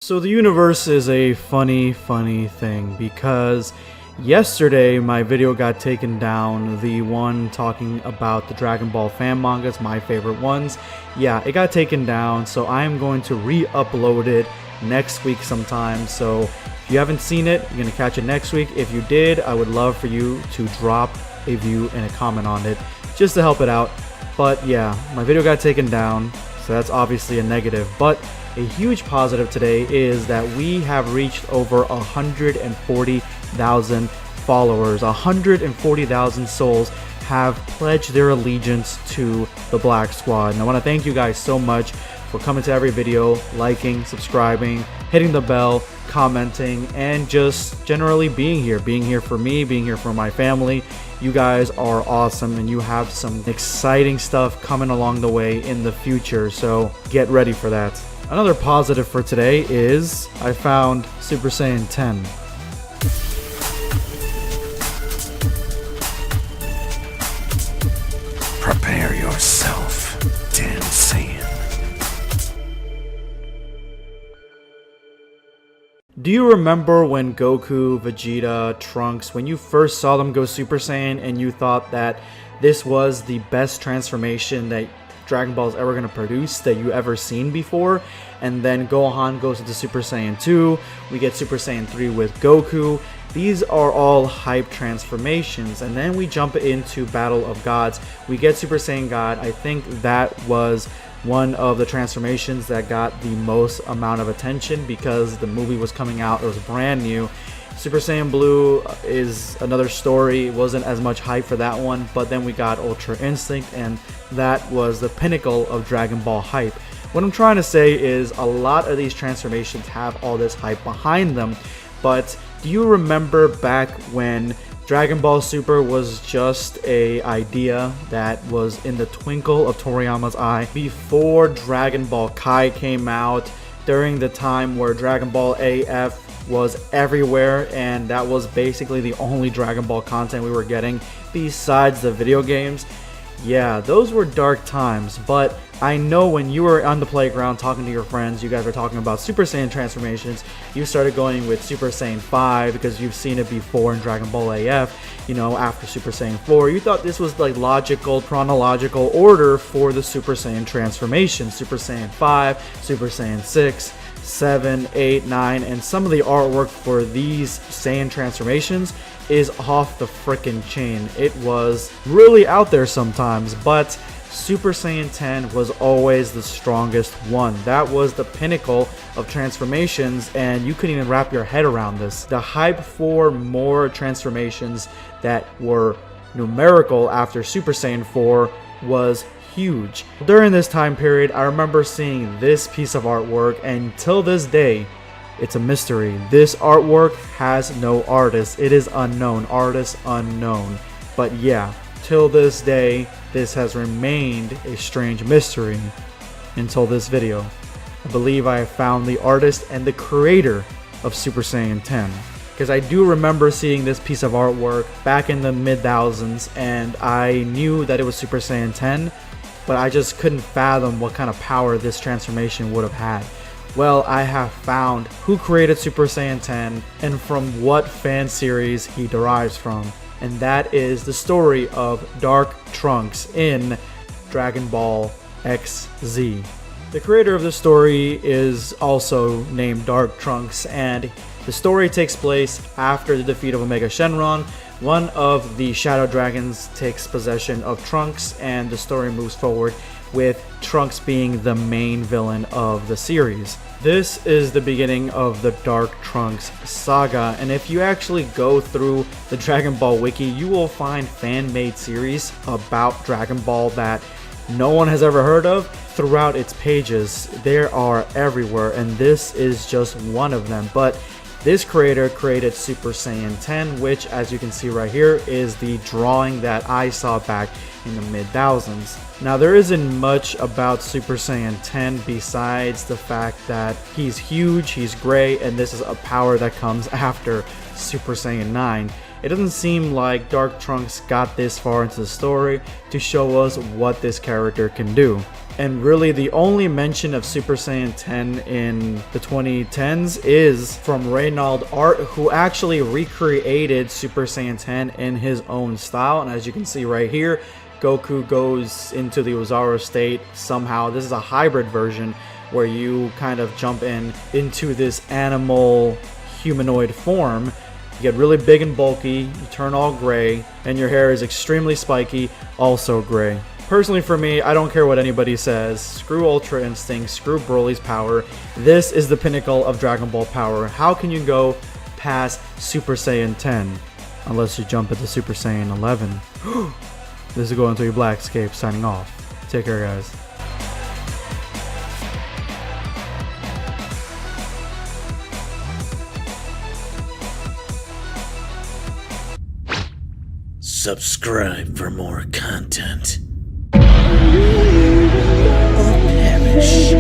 So the universe is a funny thing because yesterday my video got taken down, the one talking about the Dragon Ball fan mangas, my favorite ones. Yeah, it got taken down, so I am going to re-upload it next week sometime. So if you haven't seen it, you're going to catch it next week. If you did, I would love for you to drop a view and a comment on it just to help it out. But yeah, my video got taken down, so that's obviously a negative. But a huge positive today is that we have reached over 140,000 followers. 140,000 souls have pledged their allegiance to the Black Squad. And I want to thank you guys so much for coming to every video, liking, subscribing, hitting the bell, commenting, and just generally being here for me, being here for my family. You guys are awesome, and you have some exciting stuff coming along the way in the future, so get ready for that. Another positive for today is I found Super Saiyan 10. Prepare yourself, Dan Saiyan. Do you remember when Goku, Vegeta, Trunks, when you first saw them go Super Saiyan and you thought that this was the best transformation that Dragon Ball is ever going to produce, that you ever seen before? And then Gohan goes into Super Saiyan 2, we get Super Saiyan 3 with Goku. These are all hype transformations, and then we jump into Battle of Gods. We get Super Saiyan God. I think that was one of the transformations that got the most amount of attention because the movie was coming out, it was brand new. Super Saiyan Blue is another story. It wasn't as much hype for that one, but then we got Ultra Instinct, and that was the pinnacle of Dragon Ball hype. What I'm trying to say is a lot of these transformations have all this hype behind them, but do you remember back when Dragon Ball Super was just an idea that was in the twinkle of Toriyama's eye before Dragon Ball Kai came out, during the time where Dragon Ball AF was everywhere, and that was basically the only Dragon Ball content we were getting besides the video games? Yeah, those were dark times, but I know when you were on the playground talking to your friends, you guys were talking about Super Saiyan transformations. You started going with Super Saiyan 5 because you've seen it before in Dragon Ball AF, you know, after Super Saiyan 4. You thought this was like logical, chronological order for the Super Saiyan transformation. Super Saiyan 5, Super Saiyan 6, 7, 8, 9, and some of the artwork for these Saiyan transformations is off the frickin' chain. It was really out there sometimes, but Super Saiyan 10 was always the strongest one. That was the pinnacle of transformations, and you couldn't even wrap your head around this. The hype for more transformations that were numerical after Super Saiyan 4 was huge. During this time period, I remember seeing this piece of artwork, and till this day, it's a mystery. This artwork has no artist. It is unknown. Artist unknown. But yeah, till this day, this has remained a strange mystery until this video. I believe I have found the artist and the creator of Super Saiyan 10. Because I do remember seeing this piece of artwork back in the mid-thousands, and I knew that it was Super Saiyan 10, but I just couldn't fathom what kind of power this transformation would have had. Well, I have found who created Super Saiyan 10 and from what fan series he derives from. And that is the story of Dark Trunks in Dragon Ball XZ. The creator of the story is also named Dark Trunks, and the story takes place after the defeat of Omega Shenron. One of the Shadow Dragons takes possession of Trunks, and the story moves forward with Trunks being the main villain of the series. This is the beginning of the Dark Trunks saga, and if you actually go through the Dragon Ball wiki, you will find fan-made series about Dragon Ball that no one has ever heard of throughout its pages. They are everywhere, and this is just one of them. But this creator created Super Saiyan 10, which, as you can see right here, is the drawing that I saw back in the mid-thousands. Now, there isn't much about Super Saiyan 10 besides the fact that he's huge, he's gray, and this is a power that comes after Super Saiyan 9. It doesn't seem like Dark Trunks got this far into the story to show us what this character can do. And really the only mention of Super Saiyan 10 in the 2010s is from Reynald Art, who actually recreated Super Saiyan 10 in his own style. And as you can see right here, Goku goes into the Ozaru state somehow. This is a hybrid version where you kind of jump into this animal humanoid form. You get really big and bulky, you turn all gray, and your hair is extremely spiky, also gray. Personally for me, I don't care what anybody says. Screw Ultra Instinct, screw Broly's power. This is the pinnacle of Dragon Ball power. How can you go past Super Saiyan 10? Unless you jump into Super Saiyan 11. This is going to be BlackScape signing off. Take care, guys. Subscribe for more content. Or perish.